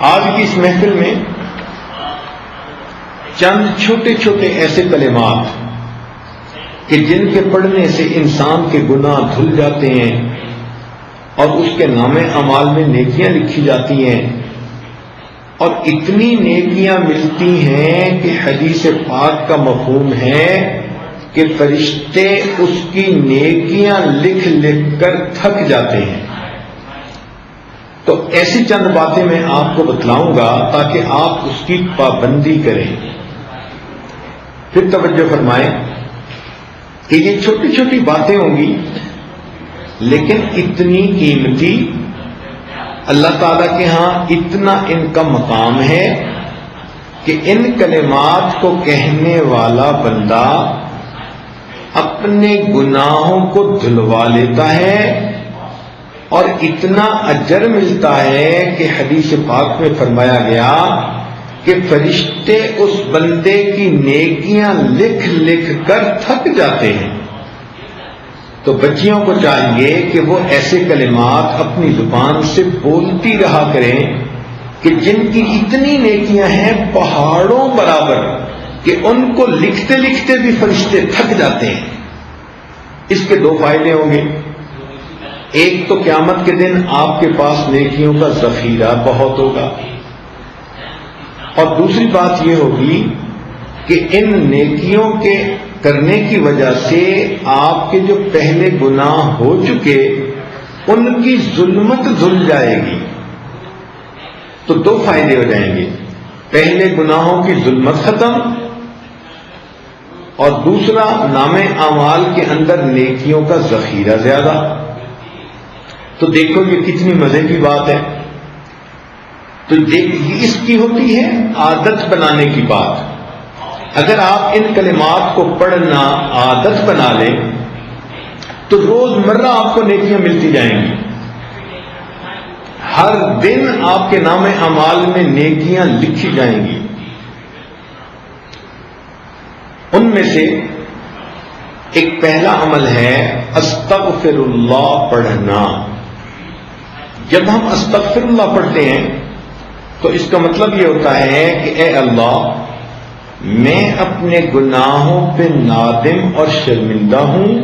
آج کی اس محفل میں چند چھوٹے چھوٹے ایسے کلمات کہ جن کے پڑھنے سے انسان کے گناہ دھل جاتے ہیں اور اس کے نامے اعمال میں نیکیاں لکھی جاتی ہیں، اور اتنی نیکیاں ملتی ہیں کہ حدیث پاک کا مفہوم ہے کہ فرشتے اس کی نیکیاں لکھ لکھ کر تھک جاتے ہیں۔ تو ایسی چند باتیں میں آپ کو بتلاؤں گا تاکہ آپ اس کی پابندی کریں۔ پھر توجہ فرمائیں کہ یہ چھوٹی چھوٹی باتیں ہوں گی لیکن اتنی قیمتی، اللہ تعالیٰ کے ہاں اتنا ان کا مقام ہے کہ ان کلمات کو کہنے والا بندہ اپنے گناہوں کو دھلوا لیتا ہے اور اتنا اجر ملتا ہے کہ حدیث پاک میں فرمایا گیا کہ فرشتے اس بندے کی نیکیاں لکھ لکھ کر تھک جاتے ہیں۔ تو بچیوں کو چاہیے کہ وہ ایسے کلمات اپنی زبان سے بولتی رہا کریں کہ جن کی اتنی نیکیاں ہیں پہاڑوں برابر کہ ان کو لکھتے لکھتے بھی فرشتے تھک جاتے ہیں۔ اس کے دو فائدے ہوں گے۔ ایک تو قیامت کے دن آپ کے پاس نیکیوں کا ذخیرہ بہت ہوگا، اور دوسری بات یہ ہوگی کہ ان نیکیوں کے کرنے کی وجہ سے آپ کے جو پہلے گناہ ہو چکے ان کی ظلمت دھل جائے گی۔ تو دو فائدے ہو جائیں گے، پہلے گناہوں کی ظلمت ختم، اور دوسرا نامے اعمال کے اندر نیکیوں کا ذخیرہ زیادہ۔ تو دیکھو یہ کتنی مزے کی بات ہے۔ تو اس کی ہوتی ہے عادت بنانے کی بات۔ اگر آپ ان کلمات کو پڑھنا عادت بنا لیں تو روز مرہ آپ کو نیکیاں ملتی جائیں گی۔ ہر دن آپ کے نام اعمال میں نیکیاں لکھی جائیں گی۔ ان میں سے ایک پہلا عمل ہے استغفر اللہ پڑھنا۔ جب ہم استغفر اللہ پڑھتے ہیں تو اس کا مطلب یہ ہوتا ہے کہ اے اللہ، میں اپنے گناہوں پہ نادم اور شرمندہ ہوں،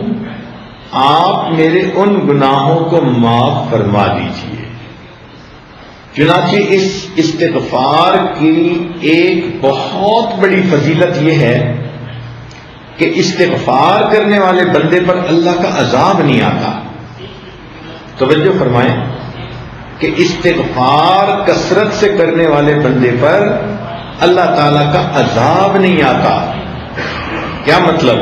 آپ میرے ان گناہوں کو معاف فرما دیجیے۔ چنانچہ اس استغفار کی ایک بہت بڑی فضیلت یہ ہے کہ استغفار کرنے والے بندے پر اللہ کا عذاب نہیں آتا۔ توجہ فرمائیں کہ استغفار کثرت سے کرنے والے بندے پر اللہ تعالیٰ کا عذاب نہیں آتا۔ کیا مطلب؟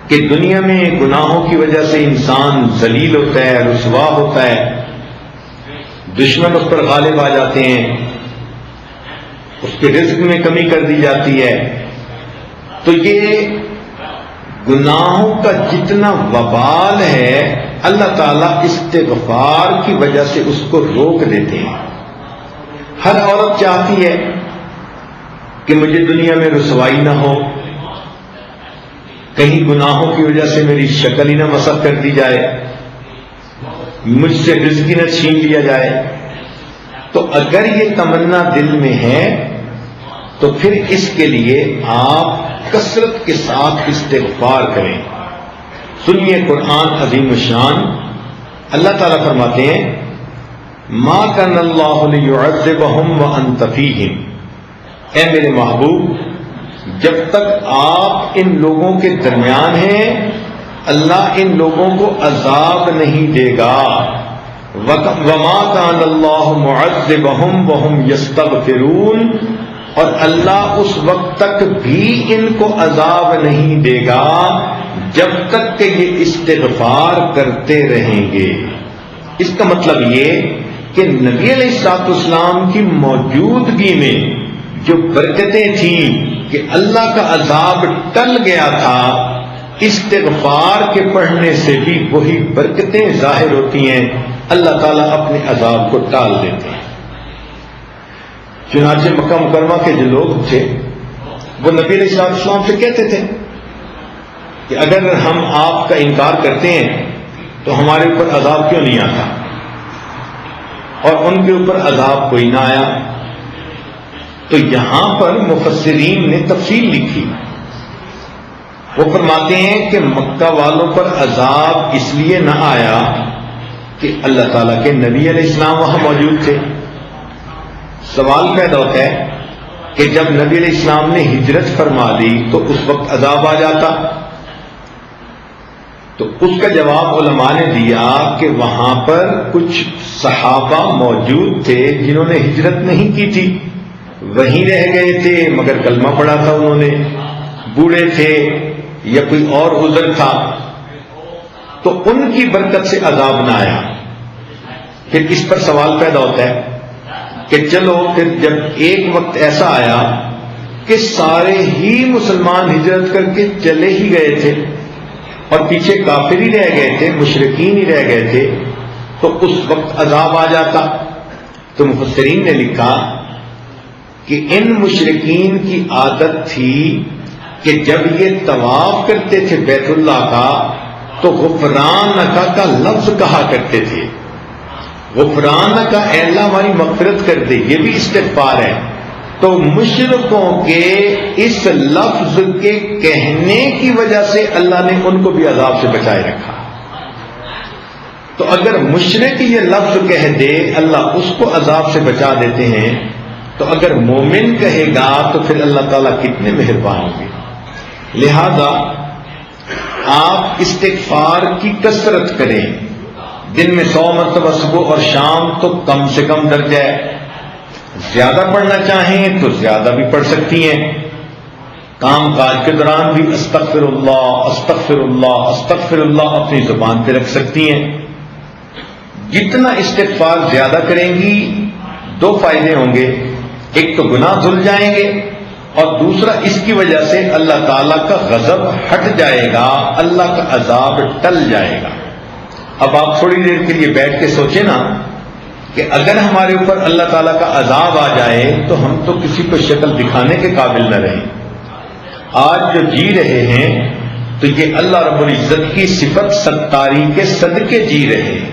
کہ دنیا میں گناہوں کی وجہ سے انسان ذلیل ہوتا ہے، رسوا ہوتا ہے، دشمن اس پر غالب آ جاتے ہیں، اس کے رزق میں کمی کر دی جاتی ہے۔ تو یہ گناہوں کا جتنا وبال ہے اللہ تعالیٰ استغفار کی وجہ سے اس کو روک دیتے ہیں۔ ہر عورت چاہتی ہے کہ مجھے دنیا میں رسوائی نہ ہو، کہیں گناہوں کی وجہ سے میری شکل ہی نہ مسخ کر دی جائے، مجھ سے رزق ہی نہ چھین لیا جائے۔ تو اگر یہ تمنا دل میں ہے تو پھر اس کے لیے آپ کثرت کے ساتھ استغفار کریں۔ سنیے قرآن عظیم الشان، اللہ تعالیٰ فرماتے ہیں ما کان اللہ لیعذبہم وانت فیہم، اے میرے محبوب جب تک آپ ان لوگوں کے درمیان ہیں اللہ ان لوگوں کو عذاب نہیں دے گا۔ وما کان اللہ معذبہم وہم یستغفرون، اور اللہ اس وقت تک بھی ان کو عذاب نہیں دے گا جب تک کہ یہ استغفار کرتے رہیں گے۔ اس کا مطلب یہ کہ نبی علیہ الصلوۃ والسلام کی موجودگی میں جو برکتیں تھیں کہ اللہ کا عذاب ٹل گیا تھا، استغفار کے پڑھنے سے بھی وہی برکتیں ظاہر ہوتی ہیں، اللہ تعالیٰ اپنے عذاب کو ٹال دیتے ہیں۔ چنانچہ مکہ مکرمہ کے جو لوگ تھے وہ نبی علیہ الصلوۃ والسلام سے کہتے تھے کہ اگر ہم آپ کا انکار کرتے ہیں تو ہمارے اوپر عذاب کیوں نہیں آتا؟ اور ان کے اوپر عذاب کوئی نہ آیا. تو یہاں پر مفسرین نے تفصیل لکھی. وہ فرماتے ہیں کہ مکہ والوں پر عذاب اس لیے نہ آیا کہ اللہ تعالیٰ کے نبی علیہ السلام وہاں موجود تھے. سوال پیدا ہوتا ہے کہ جب نبی علیہ السلام نے ہجرت فرما لی تو اس وقت عذاب آ جاتا. تو اس کا جواب علماء نے دیا کہ وہاں پر کچھ صحابہ موجود تھے جنہوں نے ہجرت نہیں کی تھی، وہیں رہ گئے تھے مگر کلمہ پڑھا تھا انہوں نے، بوڑھے تھے یا کوئی اور عذر تھا، تو ان کی برکت سے عذاب نہ آیا. پھر اس پر سوال پیدا ہوتا ہے کہ چلو پھر جب ایک وقت ایسا آیا کہ سارے ہی مسلمان ہجرت کر کے چلے ہی گئے تھے اور پیچھے کافر ہی رہ گئے تھے، مشرکین ہی رہ گئے تھے، تو اس وقت عذاب آ جاتا. تو مفسرین نے لکھا کہ ان مشرکین کی عادت تھی کہ جب یہ طواف کرتے تھے بیت اللہ کا تو غفرانک کا لفظ کہا کرتے تھے. غفرانک کا، اے اللہ ہماری مغفرت کر دے، یہ بھی استغفار ہے. تو مشرکوں کے اس لفظ کے کہنے کی وجہ سے اللہ نے ان کو بھی عذاب سے بچائے رکھا. تو اگر مشرک یہ لفظ کہہ دے اللہ اس کو عذاب سے بچا دیتے ہیں، تو اگر مومن کہے گا تو پھر اللہ تعالیٰ کتنے مہربان ہوں گے. لہذا آپ استغفار کی کثرت کریں. دن میں 100 مرتبہ صبح اور شام تو کم سے کم درجہ ہے. زیادہ پڑھنا چاہیں تو زیادہ بھی پڑھ سکتی ہیں. کام کاج کے دوران بھی استغفر اللہ استغفر اللہ استغفر اللہ اپنی زبان پہ رکھ سکتی ہیں. جتنا استغفار زیادہ کریں گی 2 فائدے ہوں گے. ایک تو گناہ دھل جائیں گے، اور دوسرا اس کی وجہ سے اللہ تعالیٰ کا غضب ہٹ جائے گا، اللہ کا عذاب ٹل جائے گا. اب آپ تھوڑی دیر کے لیے بیٹھ کے سوچیں نا کہ اگر ہمارے اوپر اللہ تعالیٰ کا عذاب آ جائے تو ہم تو کسی کو شکل دکھانے کے قابل نہ رہیں. آج جو جی رہے ہیں تو یہ اللہ رب العزت کی صفت ستاری کے صدقے جی رہے ہیں.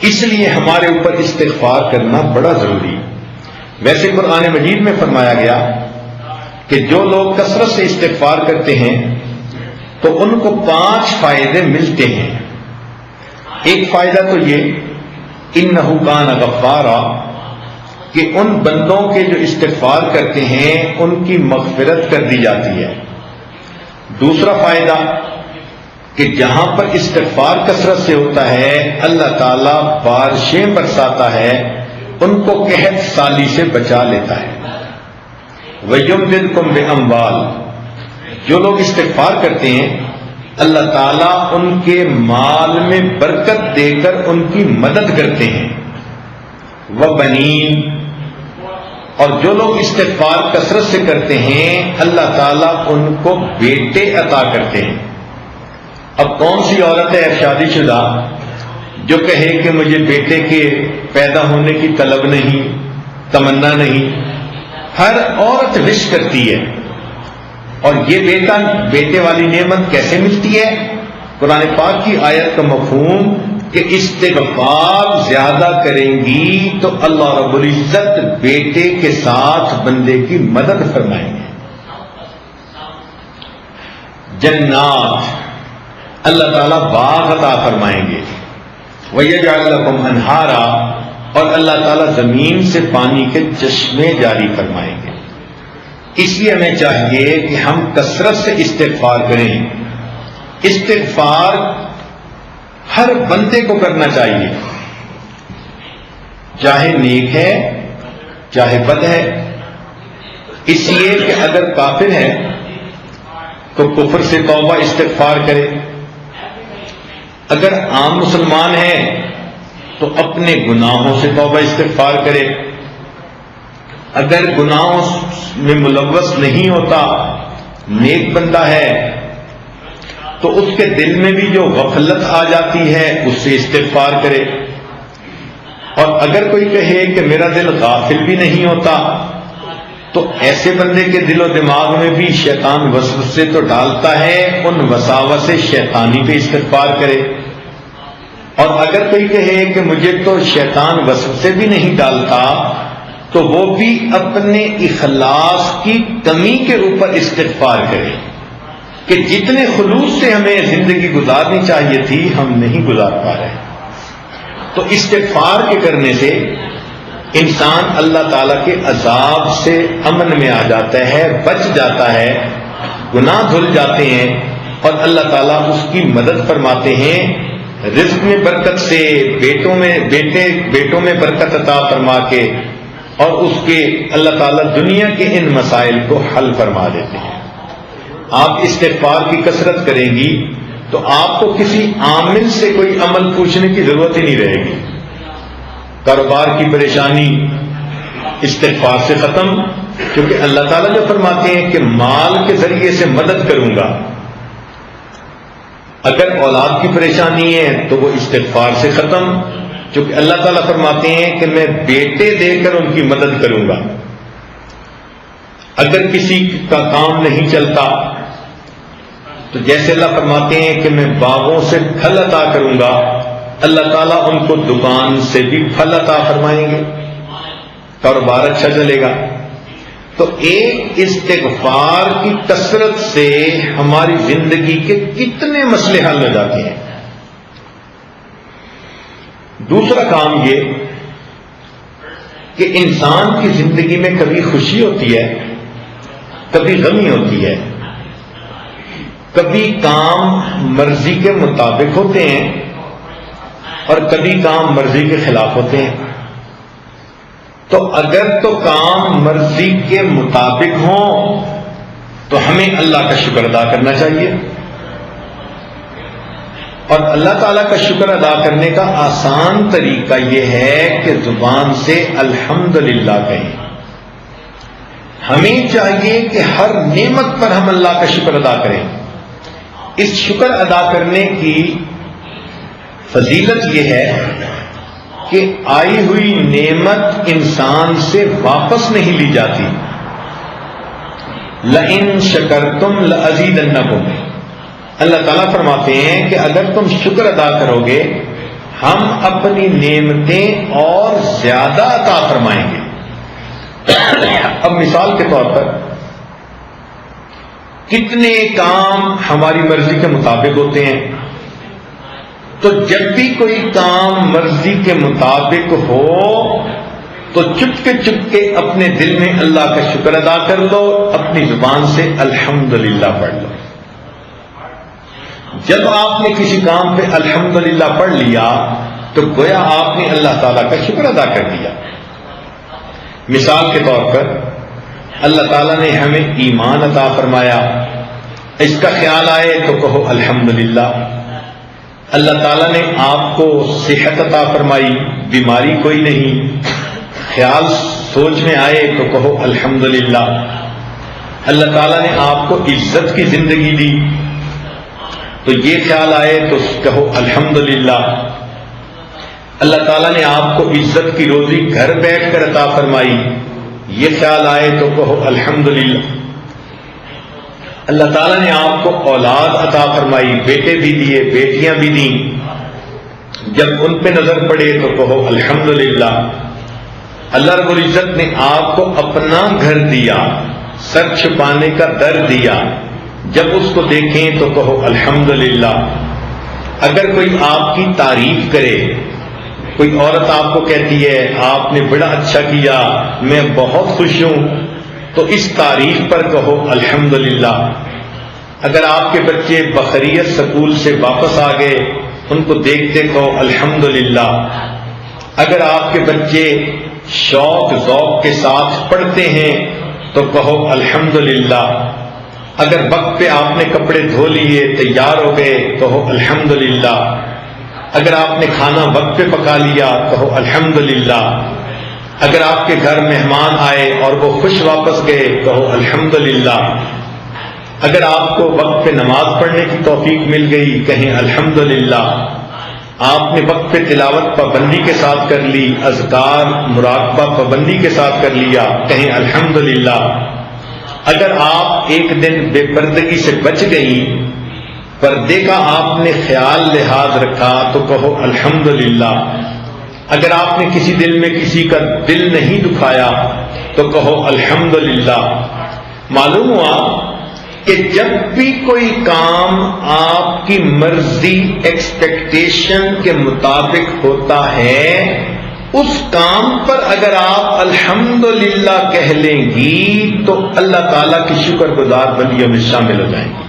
اس لیے ہمارے اوپر استغفار کرنا بڑا ضروری. ویسے قرآن مجید میں فرمایا گیا کہ جو لوگ کثرت سے استغفار کرتے ہیں تو ان کو 5 فائدے ملتے ہیں. ایک فائدہ تو یہ انہ کان غفارا، کہ ان بندوں کے جو استغفار کرتے ہیں ان کی مغفرت کر دی جاتی ہے. دوسرا فائدہ کہ جہاں پر استغفار کثرت سے ہوتا ہے اللہ تعالیٰ بارشیں برساتا ہے، ان کو قحط سالی سے بچا لیتا ہے. وَيُمْدِدْكُمْ بِأَمْوَالٍ، جو لوگ استغفار کرتے ہیں اللہ تعالیٰ ان کے مال میں برکت دے کر ان کی مدد کرتے ہیں. وَبَنِينَ، اور جو لوگ استغفار کثرت سے کرتے ہیں اللہ تعالیٰ ان کو بیٹے عطا کرتے ہیں. اب کون سی عورت ہے شادی شدہ جو کہے کہ مجھے بیٹے کے پیدا ہونے کی طلب نہیں، تمنا نہیں؟ ہر عورت وش کرتی ہے. اور یہ بیٹے والی نعمت کیسے ملتی ہے؟ قرآن پاک کی آیت کا مفہوم کہ استغفار زیادہ کریں گی تو اللہ رب العزت بیٹے کے ساتھ بندے کی مدد فرمائیں گے. جنات، اللہ تعالیٰ باغ عطا فرمائیں گے. وَيَجْعَلْ لَكُمْ أَنْهَارًا، اور اللہ تعالیٰ زمین سے پانی کے چشمے جاری فرمائیں گے. اس لیے ہمیں چاہیے کہ ہم کثرت سے استغفار کریں. استغفار ہر بندے کو کرنا چاہیے، چاہے نیک ہے چاہے بد ہے. اس لیے کہ اگر کافر ہے تو کفر سے توبہ استغفار کرے، اگر عام مسلمان ہے تو اپنے گناہوں سے توبہ استغفار کرے، اگر گناہوں میں ملوث نہیں ہوتا، نیک بندہ ہے، تو اس کے دل میں بھی جو غفلت آ جاتی ہے اس سے استغفار کرے. اور اگر کوئی کہے کہ میرا دل غافل بھی نہیں ہوتا تو ایسے بندے کے دل و دماغ میں بھی شیطان وسوسے تو ڈالتا ہے، ان وساوس شیطانی پہ استغفار کرے. اور اگر کوئی کہے کہ مجھے تو شیطان وسوسے سے بھی نہیں ڈالتا، تو وہ بھی اپنے اخلاص کی کمی کے اوپر استغفار کرے کہ جتنے خلوص سے ہمیں زندگی گزارنی چاہیے تھی ہم نہیں گزار پا رہے۔ تو استغفار کے کرنے سے انسان اللہ تعالیٰ کے عذاب سے امن میں آ جاتا ہے، بچ جاتا ہے، گناہ دھل جاتے ہیں، اور اللہ تعالیٰ اس کی مدد فرماتے ہیں، رزق میں برکت سے، بیٹوں میں برکت عطا فرما کے، اور اس کے اللہ تعالیٰ دنیا کے ان مسائل کو حل فرما دیتے ہیں۔ آپ استغفار کی کثرت کریں گی تو آپ کو کسی عامل سے کوئی عمل پوچھنے کی ضرورت ہی نہیں رہے گی۔ کاروبار کی پریشانی استغفار سے ختم، کیونکہ اللہ تعالیٰ جو فرماتے ہیں کہ مال کے ذریعے سے مدد کروں گا۔ اگر اولاد کی پریشانی ہے تو وہ استغفار سے ختم، کیونکہ اللہ تعالیٰ فرماتے ہیں کہ میں بیٹے دے کر ان کی مدد کروں گا۔ اگر کسی کا کام نہیں چلتا تو جیسے اللہ فرماتے ہیں کہ میں باغوں سے پھل عطا کروں گا، اللہ تعالیٰ ان کو دکان سے بھی پھل عطا فرمائیں گے، کاروبار اچھا چلے گا۔ تو ایک استغفار کی کثرت سے ہماری زندگی کے کتنے مسئلے حل ہو جاتے ہیں۔ دوسرا کام یہ کہ انسان کی زندگی میں کبھی خوشی ہوتی ہے، کبھی غمی ہوتی ہے، کبھی کام مرضی کے مطابق ہوتے ہیں اور کبھی کام مرضی کے خلاف ہوتے ہیں۔ تو اگر تو کام مرضی کے مطابق ہوں تو ہمیں اللہ کا شکر ادا کرنا چاہیے، اور اللہ تعالیٰ کا شکر ادا کرنے کا آسان طریقہ یہ ہے کہ زبان سے الحمدللہ کہیں۔ ہمیں چاہیے کہ ہر نعمت پر ہم اللہ کا شکر ادا کریں۔ اس شکر ادا کرنے کی فضیلت یہ ہے کہ آئی ہوئی نعمت انسان سے واپس نہیں لی جاتی۔ لئن شکرتم لازیدنکم، اللہ تعالیٰ فرماتے ہیں کہ اگر تم شکر ادا کرو گے ہم اپنی نعمتیں اور زیادہ عطا فرمائیں گے۔ اب مثال کے طور پر کتنے کام ہماری مرضی کے مطابق ہوتے ہیں، تو جب بھی کوئی کام مرضی کے مطابق ہو تو چپ کے اپنے دل میں اللہ کا شکر ادا کر لو، اپنی زبان سے الحمدللہ پڑھ لو۔ جب آپ نے کسی کام پہ الحمدللہ پڑھ لیا تو گویا آپ نے اللہ تعالیٰ کا شکر ادا کر دیا۔ مثال کے طور پر اللہ تعالیٰ نے ہمیں ایمان عطا فرمایا، اس کا خیال آئے تو کہو الحمدللہ۔ اللہ تعالیٰ نے آپ کو صحت عطا فرمائی، بیماری کوئی نہیں، خیال سوچ میں آئے تو کہو الحمدللہ۔ اللہ تعالیٰ نے آپ کو عزت کی زندگی دی تو یہ خیال آئے تو کہو الحمدللہ۔ اللہ تعالیٰ نے آپ کو عزت کی روزی گھر بیٹھ کر عطا فرمائی، یہ خیال آئے تو کہو الحمدللہ۔ اللہ تعالیٰ نے آپ کو اولاد عطا فرمائی، بیٹے بھی دیے، بیٹیاں بھی دیں، جب ان پہ نظر پڑے تو کہو الحمدللہ۔ اللہ رب العزت نے آپ کو اپنا گھر دیا، سر چھپانے کا در دیا، جب اس کو دیکھیں تو کہو الحمدللہ۔ اگر کوئی آپ کی تعریف کرے، کوئی عورت آپ کو کہتی ہے آپ نے بڑا اچھا کیا، میں بہت خوش ہوں، تو اس تعریف پر کہو الحمدللہ۔ اگر آپ کے بچے بخیریت سکول سے واپس آ گئے، ان کو دیکھتے کہو الحمدللہ۔ اگر آپ کے بچے شوق ذوق کے ساتھ پڑھتے ہیں تو کہو الحمدللہ۔ اگر وقت پہ آپ نے کپڑے دھو لیے، تیار ہو گئے، کہو الحمدللہ۔ اگر آپ نے کھانا وقت پہ پکا لیا، کہو الحمدللہ۔ اگر آپ کے گھر مہمان آئے اور وہ خوش واپس گئے، کہو الحمدللہ۔ اگر آپ کو وقت پہ نماز پڑھنے کی توفیق مل گئی، کہیں الحمدللہ۔ آپ نے وقت پہ تلاوت پابندی کے ساتھ کر لی، اذکار مراقبہ پابندی کے ساتھ کر لیا، کہیں الحمدللہ۔ اگر آپ ایک دن بے پردگی سے بچ گئی پردے کا آپ نے خیال لحاظ رکھا تو کہو الحمدللہ، اگر آپ نے کسی دل میں کسی کا دل نہیں دکھایا تو کہو الحمدللہ۔ معلوم ہوا کہ جب بھی کوئی کام آپ کی مرضی ایکسپیکٹیشن کے مطابق ہوتا ہے، اس کام پر اگر آپ الحمدللہ کہہ لیں گی تو اللہ تعالیٰ کی شکر گزار بندیوں میں شامل ہو جائیں گی۔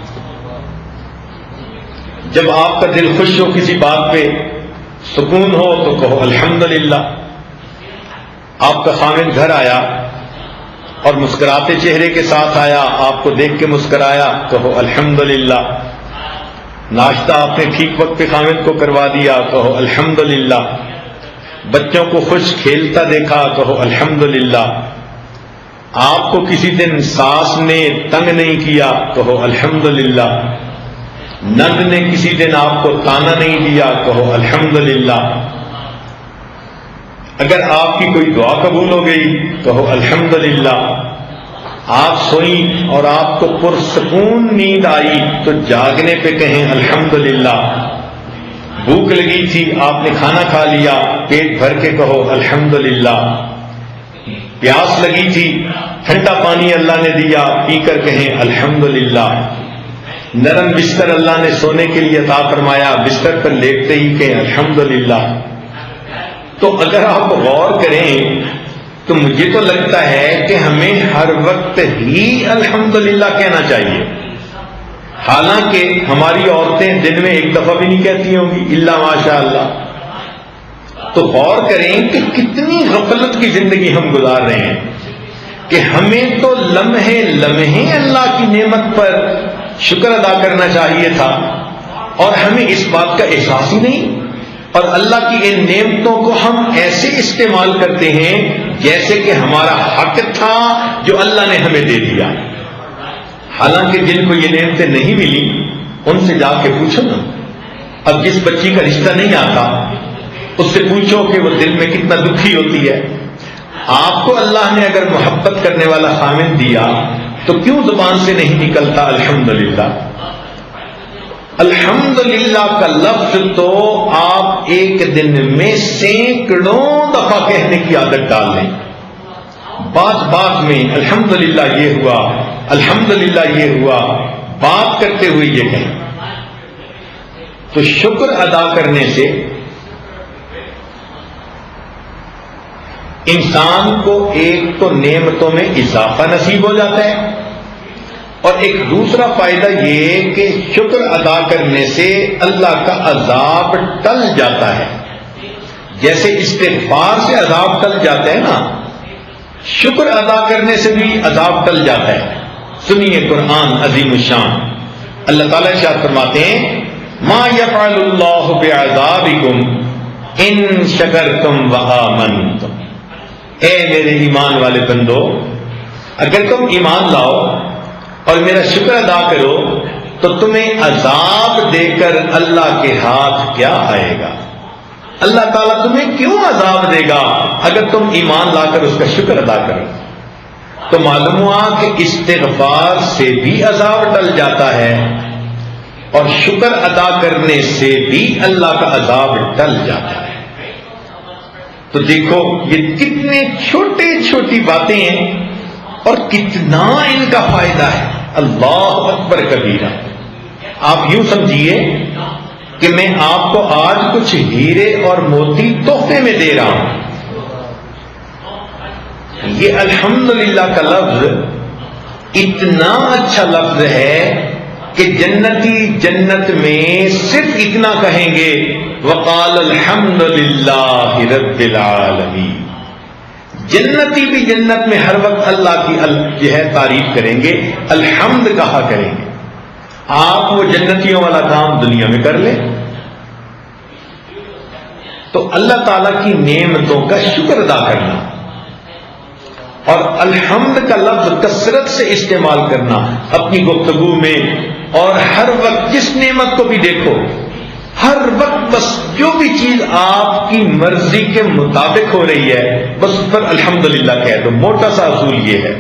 جب آپ کا دل خوش ہو کسی بات پہ، سکون ہو، تو کہو الحمدللہ۔ آپ کا خامد گھر آیا اور مسکراتے چہرے کے ساتھ آیا، آپ کو دیکھ کے مسکرایا، کہو الحمدللہ۔ ناشتہ آپ نے ٹھیک وقت پہ خامد کو کروا دیا، کہو الحمدللہ۔ بچوں کو خوش کھیلتا دیکھا، کہو الحمدللہ۔ آپ کو کسی دن ساس نے تنگ نہیں کیا، کہو الحمدللہ۔ نند نے کسی دن آپ کو تانا نہیں دیا، کہو الحمدللہ۔ اگر آپ کی کوئی دعا قبول ہو گئی، کہو الحمدللہ۔ آپ سوئیں اور آپ کو پرسکون نیند آئی تو جاگنے پہ کہیں الحمدللہ۔ بھوک لگی تھی، آپ نے کھانا کھا لیا، پیٹ بھر کے کہو الحمدللہ۔ پیاس لگی تھی، ٹھنڈا پانی اللہ نے دیا، پی کر کہیں الحمدللہ۔ نرم بستر اللہ نے سونے کے لیے عطا فرمایا، بستر پر لیٹتے ہی کہیں الحمدللہ۔ تو اگر آپ غور کریں تو مجھے تو لگتا ہے کہ ہمیں ہر وقت ہی الحمدللہ کہنا چاہیے، حالانکہ ہماری عورتیں دن میں ایک دفعہ بھی نہیں کہتی ہوں گی الا ماشاء اللہ۔ تو غور کریں کہ کتنی غفلت کی زندگی ہم گزار رہے ہیں کہ ہمیں تو لمحے لمحے اللہ کی نعمت پر شکر ادا کرنا چاہیے تھا، اور ہمیں اس بات کا احساس ہی نہیں، اور اللہ کی ان نعمتوں کو ہم ایسے استعمال کرتے ہیں جیسے کہ ہمارا حق تھا جو اللہ نے ہمیں دے دیا۔ حالانکہ جن کو یہ نعمتیں نہیں ملی ان سے جا کے پوچھو نا۔ اب جس بچی کا رشتہ نہیں آتا اس سے پوچھو کہ وہ دل میں کتنا دکھی ہوتی ہے۔ آپ کو اللہ نے اگر محبت کرنے والا خامد دیا تو کیوں زبان سے نہیں نکلتا الحمدللہ؟ الحمدللہ کا لفظ تو آپ ایک دن میں سینکڑوں دفعہ کہنے کی عادت ڈال لیں۔ بات بات میں الحمدللہ یہ ہوا، الحمدللہ یہ ہوا، بات کرتے ہوئے یہ کہیں۔ تو شکر ادا کرنے سے انسان کو ایک تو نعمتوں میں اضافہ نصیب ہو جاتا ہے، اور ایک دوسرا فائدہ یہ کہ شکر ادا کرنے سے اللہ کا عذاب ٹل جاتا ہے۔ جیسے استغفار سے عذاب ٹل جاتا ہے نا، شکر ادا کرنے سے بھی عذاب ٹل جاتا ہے۔ سنیے قرآن عظیم الشان، اللہ تعالیٰ ارشاد فرماتے ہیں ما یفعل اللہ بعذابکم ان شکرتم وآمنتم۔ اے میرے ایمان والے بندو، اگر تم ایمان لاؤ اور میرا شکر ادا کرو تو تمہیں عذاب دے کر اللہ کے ہاتھ کیا آئے گا؟ اللہ تعالیٰ تمہیں کیوں عذاب دے گا اگر تم ایمان لا کر اس کا شکر ادا کرو؟ تو معلوم ہوا کہ استغفار سے بھی عذاب ٹل جاتا ہے اور شکر ادا کرنے سے بھی اللہ کا عذاب ٹل جاتا ہے۔ تو دیکھو یہ کتنے چھوٹی چھوٹی باتیں ہیں اور کتنا ان کا فائدہ ہے، اللہ اکبر کبیرہ۔ آپ یوں سمجھیے کہ میں آپ کو آج کچھ ہیرے اور موتی تحفے میں دے رہا ہوں۔ یہ الحمدللہ کا لفظ اتنا اچھا لفظ ہے کہ جنتی جنت میں صرف اتنا کہیں گے وقال الحمدللہ رب العالمین۔ جنتی بھی جنت میں ہر وقت اللہ کی جو ہے تعریف کریں گے، الحمد کہا کریں گے۔ آپ وہ جنتیوں والا کام دنیا میں کر لیں تو اللہ تعالیٰ کی نعمتوں کا شکر ادا کرنا اور الحمد کا لفظ کثرت سے استعمال کرنا اپنی گفتگو میں، اور ہر وقت جس نعمت کو بھی دیکھو، ہر وقت بس جو بھی چیز آپ کی مرضی کے مطابق ہو رہی ہے بس اس پر الحمدللہ کہہ دو۔ موٹا سا اصول یہ ہے۔